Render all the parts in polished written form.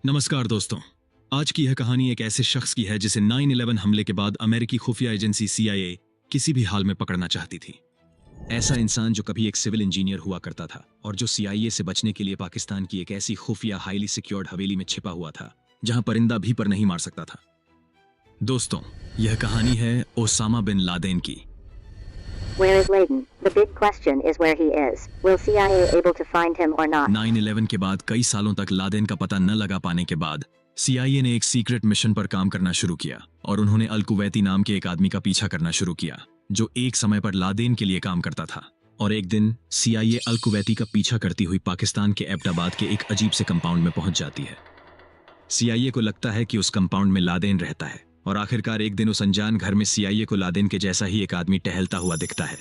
नमस्कार दोस्तों। आज की यह कहानी एक ऐसे शख्स की है जिसे 9/11 हमले के बाद अमेरिकी खुफिया एजेंसी CIA किसी भी हाल में पकड़ना चाहती थी। ऐसा इंसान जो कभी एक सिविल इंजीनियर हुआ करता था और जो CIA से बचने के लिए पाकिस्तान की एक ऐसी खुफिया हाईली सिक्योर्ड हवेली में छिपा हुआ था जहां परिंदा भी पर नहीं मार सकता था। दोस्तों, यह कहानी है ओसामा बिन लादेन की। Where is Laden? The big question is where he is. Will CIA able to find him or not? 9/11 के बाद कई सालों तक लादेन का पता न लगा पाने के बाद CIA ने एक सीक्रेट मिशन पर काम करना शुरू किया और उन्होंने अल कुवैती नाम के एक आदमी का पीछा करना शुरू किया जो एक समय पर लादेन के लिए काम करता था। और एक दिन CIA अल कुवैती का पीछा करती हुई पाकिस्तान के एबटाबाद के एक अजीब से कंपाउंड में पहुंच जाती है। CIA को लगता है कि उस कंपाउंड में लादेन रहता है और आखिरकार एक दिन उस अनजान घर में CIA को लादेन के जैसा ही एक आदमी टहलता हुआ दिखता है।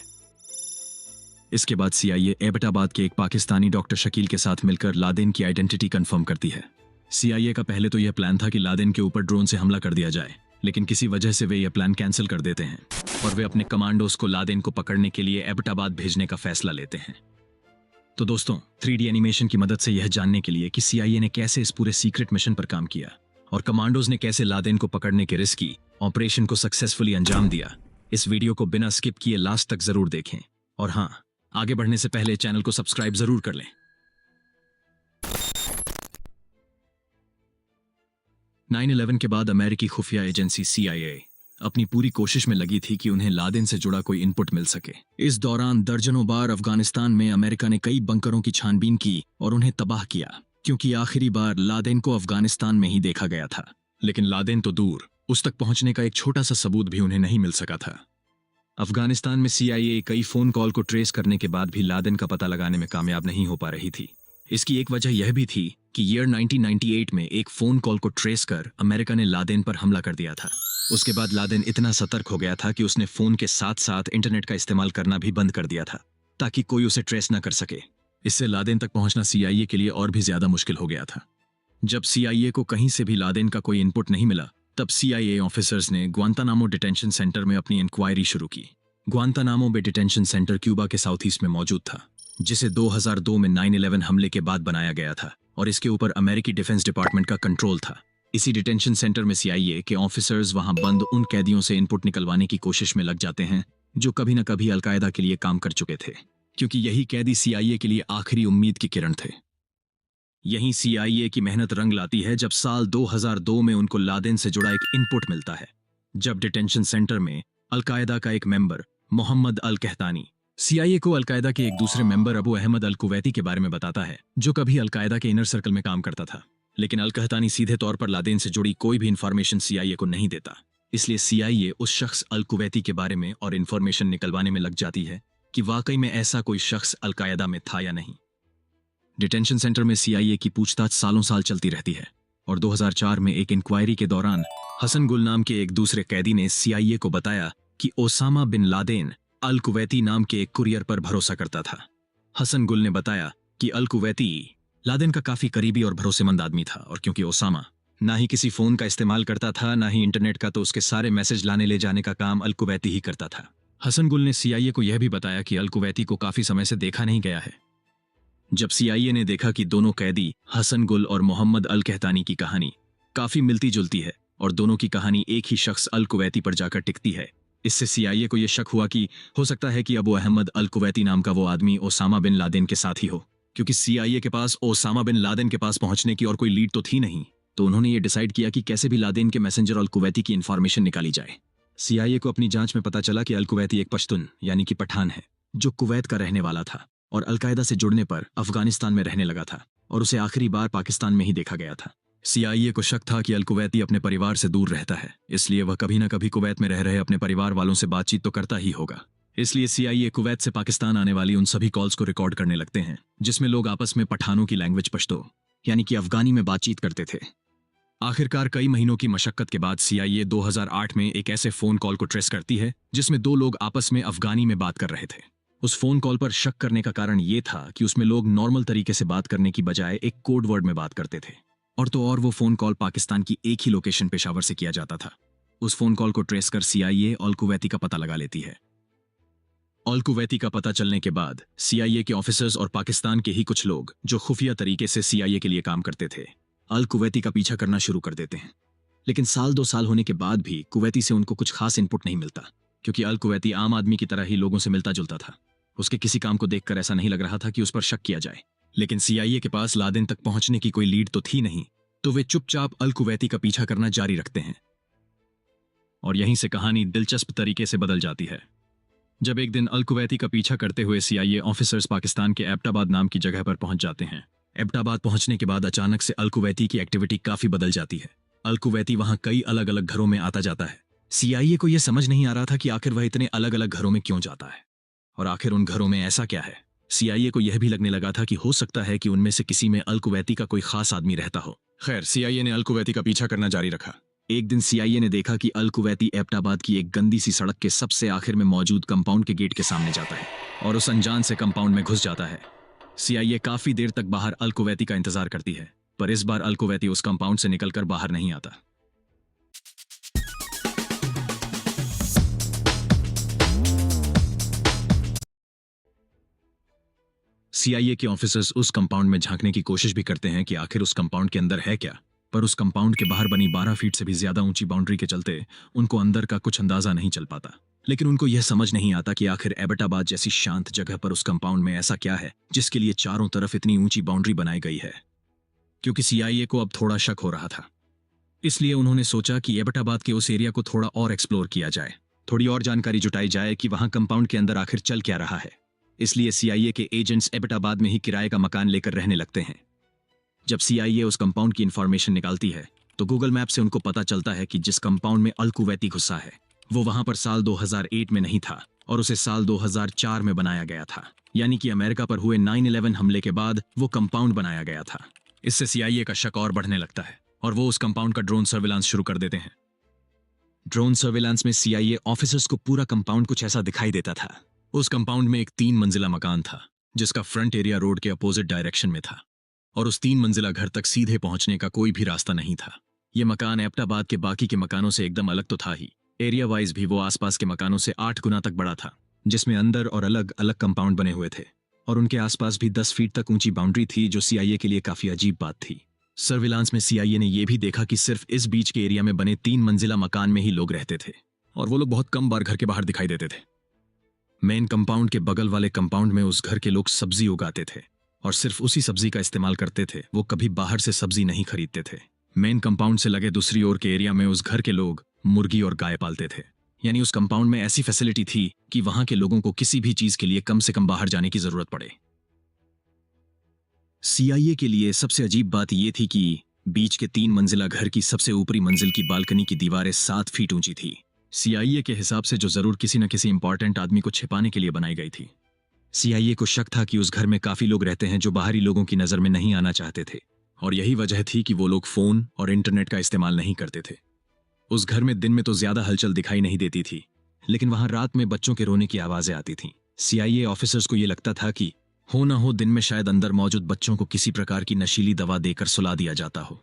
इसके बाद CIA एबटाबाद के एक पाकिस्तानी डॉक्टर शकील के साथ मिलकर लादेन की आइडेंटिटी कंफर्म करती है। CIA का पहले तो यह प्लान था कि लादेन के ऊपर ड्रोन से हमला कर दिया जाए, लेकिन किसी वजह से वे यह प्लान कैंसिल कर देते हैं और वे अपने कमांडोज को लादेन को पकड़ने के लिए एबटाबाद भेजने का फैसला लेते हैं। तो दोस्तों, 3D एनिमेशन की मदद से यह जानने के लिए कि CIA ने कैसे इस पूरे सीक्रेट मिशन पर काम किया और कमांडोज ने कैसे लादेन को पकड़ने के रिस्की ऑपरेशन को सक्सेसफुली अंजाम दिया, इस वीडियो को बिना स्किप किए लास्ट तक जरूर देखें। और हाँ, आगे बढ़ने से पहले चैनल को सब्सक्राइब जरूर कर लें। 9/11 के बाद अमेरिकी खुफिया एजेंसी CIA अपनी पूरी कोशिश में लगी थी कि उन्हें लादेन से जुड़ा कोई इनपुट मिल सके। इस दौरान दर्जनों बार अफगानिस्तान में अमेरिका ने कई बंकरों की छानबीन की और उन्हें तबाह किया, क्योंकि आखिरी बार लादेन को अफगानिस्तान में ही देखा गया था। लेकिन लादेन तो दूर, उस तक पहुंचने का एक छोटा सा सबूत भी उन्हें नहीं मिल सका था। अफगानिस्तान में CIA कई फोन कॉल को ट्रेस करने के बाद भी लादेन का पता लगाने में कामयाब नहीं हो पा रही थी। इसकी एक वजह यह भी थी कि ईयर 1998 में एक फोन कॉल को ट्रेस कर अमेरिका ने लादेन पर हमला कर दिया था। उसके बाद लादेन इतना सतर्क हो गया था कि उसने फोन के साथ साथ इंटरनेट का इस्तेमाल करना भी बंद कर दिया था ताकि कोई उसे ट्रेस न कर सके। इससे लादेन तक पहुंचना CIA के लिए और भी ज्यादा मुश्किल हो गया था। जब CIA को कहीं से भी लादेन का कोई इनपुट नहीं मिला, तब CIA ऑफिसर्स ने ग्वांतानामो डिटेंशन सेंटर में अपनी इंक्वायरी शुरू की। ग्वांतानामो बे डिटेंशन सेंटर क्यूबा के साउथ ईस्ट में मौजूद था, जिसे 2002 में 9/11 हमले के बाद बनाया गया था और इसके ऊपर अमेरिकी डिफेंस डिपार्टमेंट का कंट्रोल था। इसी डिटेंशन सेंटर में CIA के ऑफिसर्स वहां बंद उन कैदियों से इनपुट निकलवाने की कोशिश में लग जाते हैं जो कभी न कभी अलकायदा के लिए काम कर चुके थे, क्योंकि यही कैदी CIA के लिए आखिरी उम्मीद की किरण थे। यहीं CIA की मेहनत रंग लाती है जब साल 2002 में उनको लादेन से जुड़ा एक इनपुट मिलता है। जब डिटेंशन सेंटर में अलकायदा का एक मेंबर मोहम्मद अल कहतानी CIA को अलकायदा के एक दूसरे मेंबर अबू अहमद अल कुवैती के बारे में बताता है, जो कभी अलकायदा के इनर सर्कल में काम करता था। लेकिन अल कहतानी सीधे तौर पर लादेन से जुड़ी कोई भी इंफॉर्मेशन CIA को नहीं देता, इसलिए CIA उस शख्स अल कुवैती के बारे में और इंफॉर्मेशन निकलवाने में लग जाती है कि वाकई में ऐसा कोई शख्स अलकायदा में था या नहीं। डिटेंशन सेंटर में CIA की पूछताछ सालों साल चलती रहती है और 2004 में एक इंक्वायरी के दौरान हसन गुल नाम के एक दूसरे कैदी ने CIA को बताया कि ओसामा बिन लादेन अल कुवैती नाम के एक कुरियर पर भरोसा करता था। हसन गुल ने बताया कि अल कुवैती लादेन का काफी करीबी और भरोसेमंद आदमी था, और क्योंकि ओसामा ना ही किसी फोन का इस्तेमाल करता था ना ही इंटरनेट का, तो उसके सारे मैसेज लाने ले जाने का काम अल कुवैती ही करता था। हसन गुल ने CIA को यह भी बताया कि अल कुवैती को काफी समय से देखा नहीं गया है। जब CIA ने देखा कि दोनों कैदी हसन गुल और मोहम्मद अल कहतानी की कहानी काफी मिलती जुलती है और दोनों की कहानी एक ही शख्स अल कुवैती पर जाकर टिकती है, इससे CIA को यह शक हुआ कि हो सकता है कि अबू अहमद अल कुवैती नाम का वो आदमी ओसामा बिन लादेन के साथ ही हो। क्योंकि CIA के पास ओसामा बिन लादेन के पास पहुंचने की और कोई लीड तो थी नहीं, तो उन्होंने ये डिसाइड किया कि कैसे भी लादेन के मैसेंजर अल कुवैती की इंफॉर्मेशन निकाली जाए। CIA को अपनी जांच में पता चला कि अल कुवैती एक पश्तून यानी कि पठान है जो कुवैत का रहने वाला था और अलकायदा से जुड़ने पर अफगानिस्तान में रहने लगा था और उसे आखिरी बार पाकिस्तान में ही देखा गया था। CIA को शक था कि अल कुवैती अपने परिवार से दूर रहता है, इसलिए वह कभी न कभी कुवैत में रह रहे अपने परिवार वालों से बातचीत तो करता ही होगा। इसलिए CIA कुवैत से पाकिस्तान आने वाली उन सभी कॉल्स को रिकॉर्ड करने लगते हैं जिसमें लोग आपस में पठानों की लैंग्वेज पश्तो यानी कि अफगानी में बातचीत करते थे। आखिरकार कई महीनों की मशक्कत के बाद CIA 2008 में एक ऐसे फोन कॉल को ट्रेस करती है जिसमें दो लोग आपस में अफगानी में बात कर रहे थे। उस फोन कॉल पर शक करने का कारण यह था कि उसमें लोग नॉर्मल तरीके से बात करने की बजाय एक कोड वर्ड में बात करते थे, और तो और वो फोन कॉल पाकिस्तान की एक ही लोकेशन पेशावर से किया जाता था। उस फोन कॉल को ट्रेस कर CIA अल कुवैती का पता लगा लेती है। अल कुवैती का पता चलने के बाद CIA के ऑफिसर्स और पाकिस्तान के ही कुछ लोग जो खुफिया तरीके से CIA के लिए काम करते थे अल कुवैती का पीछा करना शुरू कर देते हैं। लेकिन साल 2 साल होने के बाद भी कुवैती से उनको कुछ खास इनपुट नहीं मिलता, क्योंकि अल कुवैती आम आदमी की तरह ही लोगों से मिलता जुलता था। उसके किसी काम को देखकर ऐसा नहीं लग रहा था कि उस पर शक किया जाए। लेकिन सीआईए के पास लादेन तक पहुंचने की कोई लीड तो थी नहीं, तो वे चुपचाप अल कुवैती का पीछा करना जारी रखते हैं। और यहीं से कहानी दिलचस्प तरीके से बदल जाती है। जब एक दिन अल कुवैती का पीछा करते हुए सीआईए ऑफिसर्स पाकिस्तान के एबटाबाद नाम की जगह पर पहुंच जाते हैं। एबटाबाद पहुंचने के बाद अचानक से अल कुवैती की एक्टिविटी काफी बदल जाती है। अल कुवैती वहां कई अलग अलग घरों में आता जाता है। सीआईए को यह समझ नहीं आ रहा था कि आखिर वह इतने अलग अलग घरों में क्यों जाता है, और आखिर उन घरों में ऐसा क्या है। सीआईए को यह भी लगने लगा था कि हो सकता है कि उनमें से किसी में अल कुवैती का कोई खास आदमी रहता हो। खैर, सीआईए ने अल कुवैती का पीछा करना जारी रखा। एक दिन सीआईए ने देखा कि अल कुवैती एबटाबाद की एक गंदी सी सड़क के सबसे आखिर में मौजूद कंपाउंड के गेट के सामने जाता है और उस अनजान से कंपाउंड में घुस जाता है। सीआईए काफी देर तक बाहर अल कुवैती का इंतजार करती है, पर इस बार अल कुवैती उस कंपाउंड से निकलकर बाहर नहीं आता। सीआईए के ऑफिसर्स उस कंपाउंड में झांकने की कोशिश भी करते हैं कि आखिर उस कंपाउंड के अंदर है क्या, पर उस कंपाउंड के बाहर बनी 12 फीट से भी ज्यादा ऊंची बाउंड्री के चलते उनको अंदर का कुछ अंदाजा नहीं चल पाता। लेकिन उनको यह समझ नहीं आता कि आखिर एबटाबाद जैसी शांत जगह पर उस कंपाउंड में ऐसा क्या है जिसके लिए चारों तरफ इतनी ऊंची बाउंड्री बनाई गई है। क्योंकि सीआईए को अब थोड़ा शक हो रहा था, इसलिए उन्होंने सोचा कि एबटाबाद के उस एरिया को थोड़ा और एक्सप्लोर किया जाए, थोड़ी और जानकारी जुटाई जाए कि वहां कंपाउंड के अंदर आखिर चल क्या रहा है। इसलिए सीआईए के एजेंट्स एबटाबाद में ही किराए का मकान लेकर रहने लगते हैं। जब सीआईए उस कंपाउंड की इंफॉर्मेशन निकालती है तो गूगल मैप से उनको पता चलता है कि जिस कंपाउंड में अल कुवैती घुसा है वो वहां पर साल 2008 में नहीं था और उसे साल 2004 में बनाया गया था। यानी कि अमेरिका पर हुए 9/11 हमले के बाद वो कंपाउंड बनाया गया था। इससे सीआईए का शक और बढ़ने लगता है और वो उस कंपाउंड का ड्रोन सर्विलांस शुरू कर देते हैं। ड्रोन सर्विलांस में सीआईए ऑफिसर्स को पूरा कंपाउंड कुछ ऐसा दिखाई देता था। उस कंपाउंड में एक 3 मंजिला मकान था जिसका फ्रंट एरिया रोड के अपोजिट डायरेक्शन में था और उस 3 मंजिला घर तक सीधे पहुंचने का कोई भी रास्ता नहीं था। यह मकान एबटाबाद के बाकी के मकानों से एकदम अलग तो था ही, एरिया वाइज भी वो आसपास के मकानों से 8 गुना तक बड़ा था, जिसमें अंदर और अलग अलग कंपाउंड बने हुए थे और उनके आसपास भी 10 फीट तक ऊंची बाउंड्री थी, जो सीआईए के लिए काफी अजीब बात थी। सर्विलांस में सीआईए ने यह भी देखा कि सिर्फ इस बीच के एरिया में बने 3 मंजिला मकान में ही लोग रहते थे और वो लोग बहुत कम बार घर के बाहर दिखाई देते थे। मेन कंपाउंड के बगल वाले कंपाउंड में उस घर के लोग सब्जी उगाते थे और सिर्फ उसी सब्जी का इस्तेमाल करते थे, वो कभी बाहर से सब्जी नहीं खरीदते थे। मेन कंपाउंड से लगे दूसरी ओर के एरिया में उस घर के लोग मुर्गी और गाय पालते थे। यानी उस कंपाउंड में ऐसी फैसिलिटी थी कि वहां के लोगों को किसी भी चीज के लिए कम से कम बाहर जाने की जरूरत पड़े। सीआईए के लिए सबसे अजीब बात यह थी कि बीच के 3 मंजिला घर की सबसे ऊपरी मंजिल की बालकनी की दीवारें 7 फीट ऊंची थी। सीआईए के हिसाब से जो जरूर किसी न किसी इंपॉर्टेंट आदमी को छिपाने के लिए बनाई गई थी। सीआईए को शक था कि उस घर में काफी लोग रहते हैं जो बाहरी लोगों की नजर में नहीं आना चाहते थे और यही वजह थी कि वो लोग फोन और इंटरनेट का इस्तेमाल नहीं करते थे। उस घर में दिन में तो ज्यादा हलचल दिखाई नहीं देती थी, लेकिन वहां रात में बच्चों के रोने की आवाजें आती थीं। सीआईए ऑफिसर्स को यह लगता था कि हो न हो दिन में शायद अंदर मौजूद बच्चों को किसी प्रकार की नशीली दवा देकर सुला दिया जाता हो।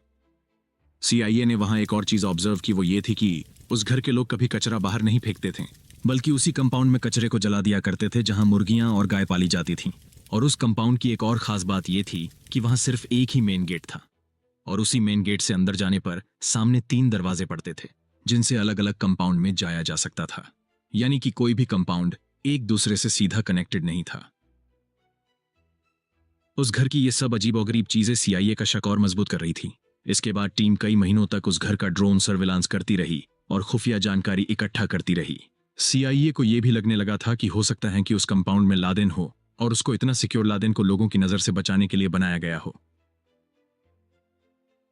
सीआईए ने वहां एक और चीज ऑब्जर्व की, वो ये थी कि उस घर के लोग कभी कचरा बाहर नहीं फेंकते थे, बल्कि उसी कंपाउंड में कचरे को जला दिया करते थे जहां मुर्गियां और गाय पाली जाती थीं। और उस कंपाउंड की एक और खास बात यह थी कि वहां सिर्फ एक ही मेन गेट था और उसी मेन गेट से अंदर जाने पर सामने 3 दरवाजे पड़ते थे जिनसे अलग अलग कंपाउंड में जाया जा सकता था। यानी कि कोई भी कंपाउंड एक दूसरे से सीधा कनेक्टेड नहीं था। उस घर की ये सब अजीबोगरीब चीजें सीआईए का शक और मजबूत कर रही थी। इसके बाद टीम कई महीनों तक उस घर का ड्रोन सर्विलांस करती रही और खुफिया जानकारी इकट्ठा करती रही। सीआईए को यह भी लगने लगा था कि हो सकता है कि उस कंपाउंड में लादेन हो और उसको इतना सिक्योर लादेन को लोगों की नजर से बचाने के लिए बनाया गया हो।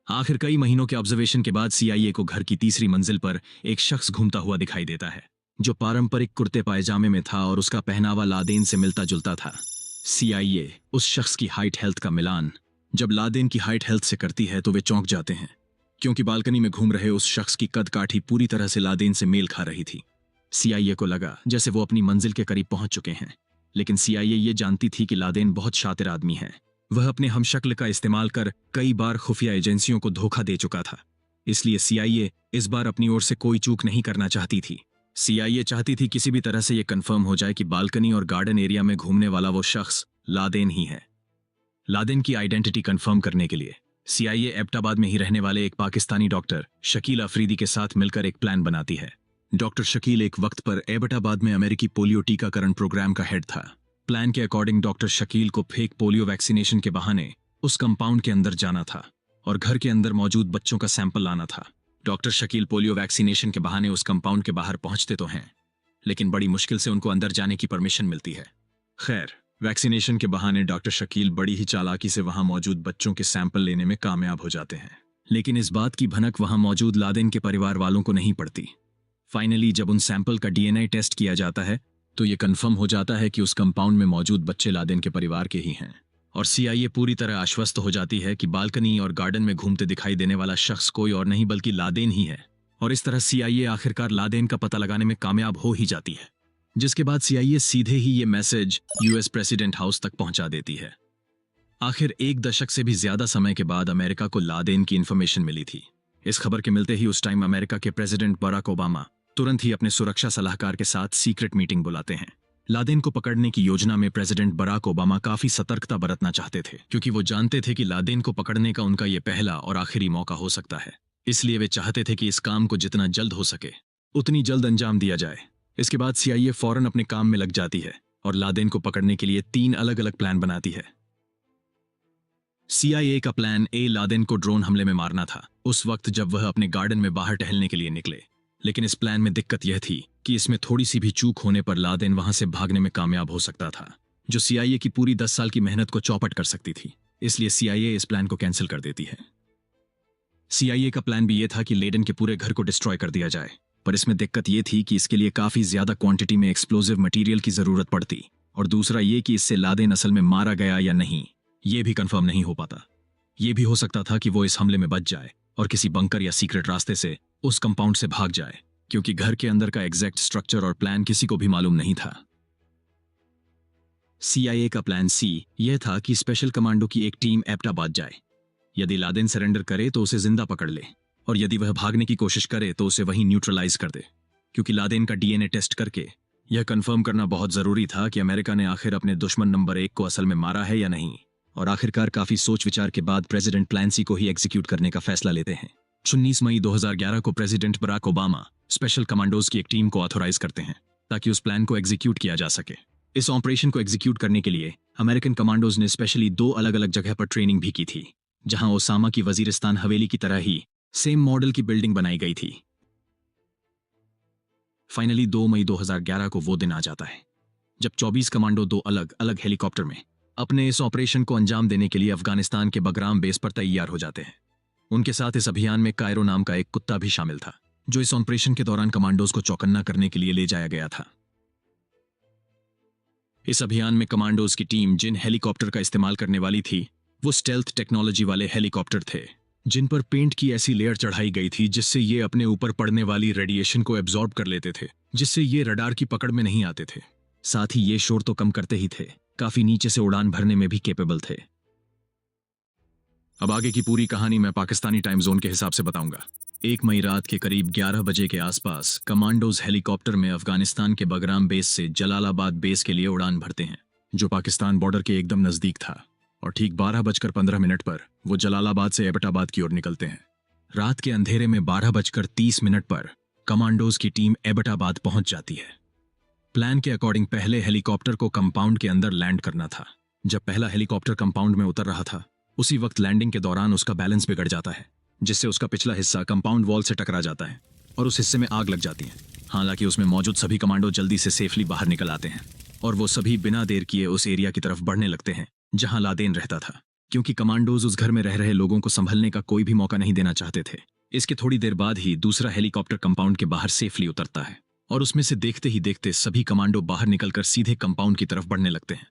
आखिर कई महीनों के ऑब्जर्वेशन के बाद सीआईए को घर की तीसरी मंजिल पर एक शख्स घूमता हुआ दिखाई देता है जो पारंपरिक कुर्ते पायजामे में था और उसका पहनावा लादेन से मिलता जुलता था। सीआईए उस शख्स की हाइट हेल्थ का मिलान जब लादेन की हाइट हेल्थ से करती है तो वे चौंक जाते हैं, क्योंकि बालकनी में घूम रहे उस शख्स की कद काठी पूरी तरह से लादेन से मेल खा रही थी। सीआईए को लगा जैसे वो अपनी मंजिल के करीब पहुंच चुके हैं, लेकिन सीआईए ये जानती थी कि लादेन बहुत शातिर आदमी है। वह अपने हमशक्ल का इस्तेमाल कर कई बार खुफिया एजेंसियों को धोखा दे चुका था, इसलिए सीआईए इस बार अपनी ओर से कोई चूक नहीं करना चाहती थी। सीआईए चाहती थी किसी भी तरह से यह कंफर्म हो जाए कि बालकनी और गार्डन एरिया में घूमने वाला वो शख्स लादेन ही है। लादेन की आइडेंटिटी कंफर्म करने के लिए सीआईए एबटाबाद में ही रहने वाले एक पाकिस्तानी डॉक्टर शकील अफरीदी के साथ मिलकर एक प्लान बनाती है। डॉक्टर शकील एक वक्त पर एबटाबाद में अमेरिकी पोलियो टीकाकरण प्रोग्राम का हेड था। प्लान के अकॉर्डिंग डॉक्टर शकील को फेक पोलियो वैक्सीनेशन के बहाने उस कंपाउंड के अंदर जाना था और घर के अंदर मौजूद बच्चों का सैंपल लाना था। डॉक्टर शकील पोलियो वैक्सीनेशन के बहाने उस कंपाउंड के बाहर पहुंचते तो हैं, लेकिन बड़ी मुश्किल से उनको अंदर जाने की परमिशन मिलती है। खैर, वैक्सीनेशन के बहाने डॉक्टर शकील बड़ी ही चालाकी से वहां मौजूद बच्चों के सैंपल लेने में कामयाब हो जाते हैं, लेकिन इस बात की भनक वहां मौजूद लादेन के परिवार वालों को नहीं पड़ती। फाइनली जब उन सैंपल का डीएनए टेस्ट किया जाता है तो ये कंफर्म हो जाता है कि उस कंपाउंड में मौजूद बच्चे लादेन के परिवार के ही हैं, और सीआईए पूरी तरह आश्वस्त हो जाती है कि बालकनी और गार्डन में घूमते दिखाई देने वाला शख्स कोई और नहीं बल्कि लादेन ही है। और इस तरह सीआईए आखिरकार लादेन का पता लगाने में कामयाब हो ही जाती है, जिसके बाद सीआईए सीधे ही ये मैसेज यूएस प्रेसिडेंट हाउस तक पहुंचा देती है। आखिर 1 दशक से भी ज्यादा समय के बाद अमेरिका को लादेन की इंफॉर्मेशन मिली थी। इस खबर के मिलते ही उस टाइम अमेरिका के प्रेसिडेंट बराक ओबामा तुरंत ही अपने सुरक्षा सलाहकार के साथ सीक्रेट मीटिंग बुलाते हैं। लादेन को पकड़ने की योजना में प्रेसिडेंट बराक ओबामा काफी सतर्कता बरतना चाहते थे, क्योंकि वो जानते थे कि लादेन को पकड़ने का उनका ये पहला और आखिरी मौका हो सकता है। इसलिए वे चाहते थे कि इस काम को जितना जल्द हो सके उतनी जल्द अंजाम दिया जाए। इसके बाद सीआईए फौरन अपने काम में लग जाती है और लादेन को पकड़ने के लिए 3 अलग अलग प्लान बनाती है। सीआईए का प्लान ए लादेन को ड्रोन हमले में मारना था, उस वक्त जब वह अपने गार्डन में बाहर टहलने के लिए निकले। लेकिन इस प्लान में दिक्कत यह थी कि इसमें थोड़ी सी भी चूक होने पर लादेन वहां से भागने में कामयाब हो सकता था, जो सीआईए की पूरी 10 साल की मेहनत को चौपट कर सकती थी। इसलिए सीआईए इस प्लान को कैंसिल कर देती है। सीआईए का प्लान भी यह था कि लेडेन के पूरे घर को डिस्ट्रॉय कर दिया जाए, पर इसमें दिक्कत यह थी कि इसके लिए काफी ज्यादा क्वांटिटी में एक्सप्लोजिव मटेरियल की जरूरत पड़ती, और दूसरा ये कि इससे लादेन असल में मारा गया या नहीं ये भी कंफर्म नहीं हो पाता। ये भी हो सकता था कि वो इस हमले में बच जाए और किसी बंकर या सीक्रेट रास्ते से उस कंपाउंड से भाग जाए, क्योंकि घर के अंदर का एग्जैक्ट स्ट्रक्चर और प्लान किसी को भी मालूम नहीं था। सीआईए का प्लान सी यह था कि स्पेशल कमांडो की एक टीम एबटाबाद जाए। यदि लादेन सरेंडर करे तो उसे जिंदा पकड़ ले, और यदि वह भागने की कोशिश करे तो उसे वहीं न्यूट्रलाइज कर दे, क्योंकि लादेन का डीएनए टेस्ट करके यह कंफर्म करना बहुत जरूरी था कि अमेरिका ने आखिर अपने दुश्मन नंबर 1 को असल में मारा है या नहीं। और आखिरकार काफी सोच विचार के बाद प्रेसिडेंट प्लान सी को ही एग्जीक्यूट करने का फैसला लेते हैं। 19 मई 2011 को president Barack Obama special commandos की एक टीम को ऑथोराइज करते हैं ताकि उस प्लान को एग्जीक्यूट किया जा सके। इस ऑपरेशन को एग्जीक्यूट करने के लिए अमेरिकन कमांडोज ने स्पेशली 2 अलग अलग जगह पर ट्रेनिंग भी की थी, जहां ओसामा की वजीरिस्तान हवेली की तरह ही सेम मॉडल की बिल्डिंग बनाई गई थी। फाइनली 2 मई 2011 को वो दिन आ जाता है जब 24 कमांडो 2 अलग अलग हेलीकॉप्टर में अपने इस ऑपरेशन को अंजाम देने के लिए अफगानिस्तान के बगराम बेस पर तैयार हो जाते हैं। उनके साथ इस अभियान में कायरो नाम का एक कुत्ता भी शामिल था, जो इस ऑपरेशन के दौरान कमांडोज को चौकन्ना करने के लिए ले जाया गया था। इस अभियान में कमांडोज की टीम जिन हेलीकॉप्टर का इस्तेमाल करने वाली थी वो स्टेल्थ टेक्नोलॉजी वाले हेलीकॉप्टर थे, जिन पर पेंट की ऐसी लेयर चढ़ाई गई थी जिससे ये अपने ऊपर पड़ने वाली रेडिएशन को एब्जॉर्ब कर लेते थे, जिससे ये रडार की पकड़ में नहीं आते थे। साथ ही ये शोर तो कम करते ही थे, काफी नीचे से उड़ान भरने में भी कैपेबल थे। अब आगे की पूरी कहानी मैं पाकिस्तानी टाइम जोन के हिसाब से बताऊंगा। 1 मई रात के करीब 11 बजे के आसपास कमांडोज हेलीकॉप्टर में अफगानिस्तान के बगराम बेस से जलालाबाद बेस के लिए उड़ान भरते हैं, जो पाकिस्तान बॉर्डर के एकदम नजदीक था, और ठीक 12:15 पर वो जलालाबाद से एबटाबाद की ओर निकलते हैं। रात के अंधेरे में 12:30 पर कमांडोज की टीम एबटाबाद पहुंच जाती है। प्लान के अकॉर्डिंग पहले हेलीकॉप्टर को कंपाउंड के अंदर लैंड करना था। जब पहला हेलीकॉप्टर कंपाउंड में उतर रहा था, उसी वक्त लैंडिंग के दौरान उसका बैलेंस बिगड़ जाता है, जिससे उसका पिछला हिस्सा कंपाउंड वॉल से टकरा जाता है और उस हिस्से में आग लग जाती है। हालांकि उसमें मौजूद सभी कमांडो जल्दी से सेफली बाहर निकल आते हैं और वो सभी बिना देर किए उस एरिया की तरफ बढ़ने लगते हैं जहां लादेन रहता था, क्योंकि कमांडोज उस घर में रह रहे लोगों को संभलने का कोई भी मौका नहीं देना चाहते थे। इसके थोड़ी देर बाद ही दूसरा हेलीकॉप्टर कंपाउंड के बाहर सेफली उतरता है और उसमें से देखते ही देखते सभी कमांडो बाहर निकलकर सीधे कंपाउंड की तरफ बढ़ने लगते हैं।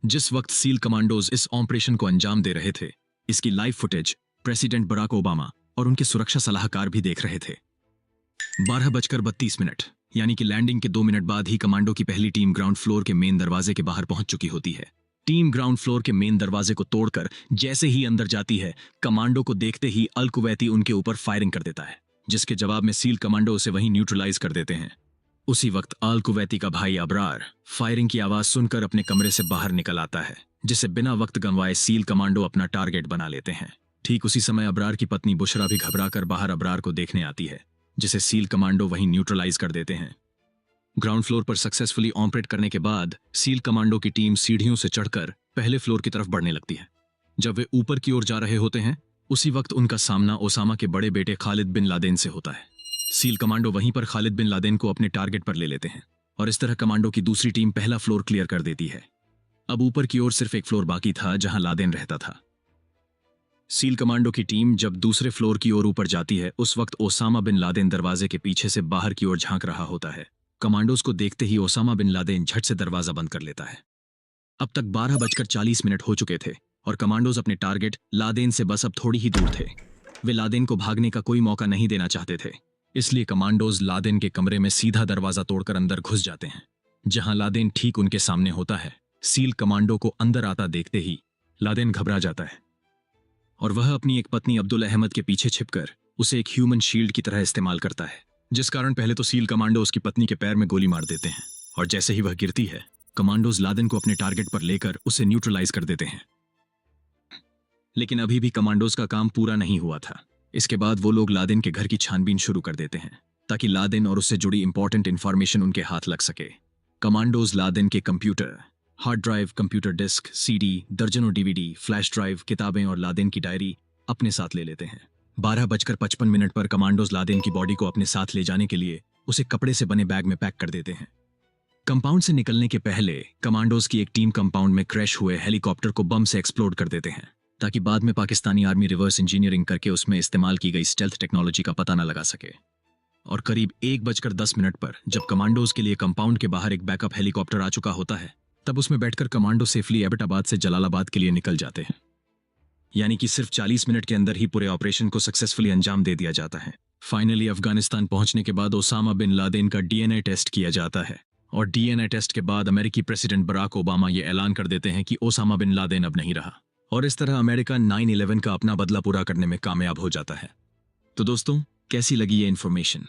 जिस वक्त सील कमांडोज इस ऑपरेशन को अंजाम दे रहे थे, इसकी live footage president Barack Obama और उनके सुरक्षा सलाहकार भी देख रहे थे। 12:32 यानी कि लैंडिंग के 2 मिनट बाद ही कमांडो की पहली टीम ग्राउंड फ्लोर के मेन दरवाजे के बाहर पहुंच चुकी होती है। टीम ग्राउंड फ्लोर के मेन दरवाजे को तोड़कर जैसे ही अंदर जाती है, कमांडो को देखते ही अल कुवैती उनके ऊपर फायरिंग कर देता है, जिसके जवाब में सील कमांडो उसे वहीं न्यूट्रलाइज कर देते हैं। उसी वक्त अल कुवैती का भाई अबरार फायरिंग की आवाज सुनकर अपने कमरे से बाहर निकल आता है, जिसे बिना वक्त गंवाए सील कमांडो अपना टारगेट बना लेते हैं। ठीक उसी समय अबरार की पत्नी बुशरा भी घबराकर बाहर अबरार को देखने आती है, जिसे सील कमांडो वहीं न्यूट्रलाइज कर देते हैं। ग्राउंड फ्लोर पर सक्सेसफुली ऑपरेट करने के बाद सील कमांडो की टीम सीढ़ियों से चढ़कर पहले फ्लोर की तरफ बढ़ने लगती है। जब वे ऊपर की ओर जा रहे होते हैं, उसी वक्त उनका सामना ओसामा के बड़े बेटे खालिद बिन लादेन से होता है। सील कमांडो वहीं पर खालिद बिन लादेन को अपने टारगेट पर ले लेते हैं और इस तरह कमांडो की दूसरी टीम पहला फ्लोर क्लियर कर देती है। अब ऊपर की ओर सिर्फ एक फ्लोर बाकी था जहां लादेन रहता था। सील कमांडो की टीम जब दूसरे फ्लोर की ओर ऊपर जाती है, उस वक्त ओसामा बिन लादेन दरवाजे के पीछे से बाहर की ओर झांक रहा होता है। कमांडोज को देखते ही ओसामा बिन लादेन झट से दरवाजा बंद कर लेता है। अब तक 12:40 हो चुके थे और कमांडोज अपने टारगेट लादेन से बस अब थोड़ी ही दूर थे। वे लादेन को भागने का कोई मौका नहीं देना चाहते थे, इसलिए कमांडोज लादेन के कमरे में सीधा दरवाजा तोड़कर अंदर घुस जाते हैं, जहां लादेन ठीक उनके सामने होता है। सील कमांडो को अंदर आता देखते ही लादेन घबरा जाता है और वह अपनी एक पत्नी अब्दुल अहमद के पीछे छिपकर उसे एक ह्यूमन शील्ड की तरह इस्तेमाल करता है, जिस कारण पहले तो सील कमांडो उसकी पत्नी के पैर में गोली मार देते हैं और जैसे ही वह गिरती है, कमांडोज लादेन को अपने टारगेट पर लेकर उसे न्यूट्रलाइज कर देते हैं। लेकिन अभी भी कमांडोज का काम पूरा नहीं हुआ था। इसके बाद वो लोग लादेन के घर की छानबीन शुरू कर देते हैं ताकि लादेन और उससे जुड़ी इंपॉर्टेंट इंफॉर्मेशन उनके हाथ लग सके। कमांडोज लादेन के computer, hard drive, computer disk, CD, दर्जनों डीवीडी, फ्लैश ड्राइव, किताबें और लादेन की डायरी अपने साथ ले लेते हैं। 12:55 पर कमांडोज लादेन की बॉडी को अपने साथ ले जाने के लिए उसे कपड़े से बने बैग में पैक कर देते हैं। कंपाउंड से निकलने के पहले कमांडोज की एक टीम कंपाउंड में क्रैश हुए हेलीकॉप्टर को बम से एक्सप्लोड कर देते हैं ताकि बाद में पाकिस्तानी आर्मी रिवर्स इंजीनियरिंग करके उसमें इस्तेमाल की गई स्टेल्थ टेक्नोलॉजी का पता न लगा सके। और करीब 1:10 पर जब कमांडोज के लिए कंपाउंड के बाहर एक बैकअप हेलीकॉप्टर आ चुका होता है, तब उसमें बैठकर कमांडो सेफली एबटाबाद से जलालाबाद के लिए निकल जाते हैं। यानी कि सिर्फ 40 मिनट के अंदर ही पूरे ऑपरेशन को सक्सेसफुली अंजाम दे दिया जाता है। फाइनली अफगानिस्तान पहुंचने के बाद ओसामा बिन लादेन का डीएनए टेस्ट किया जाता है और डीएनए टेस्ट के बाद अमेरिकी प्रेसिडेंट बराक ओबामा ये ऐलान कर देते हैं कि ओसामा बिन लादेन अब नहीं रहा और इस तरह अमेरिका 9/11 का अपना बदला पूरा करने में कामयाब हो जाता है। तो दोस्तों, कैसी लगी ये इन्फॉर्मेशन?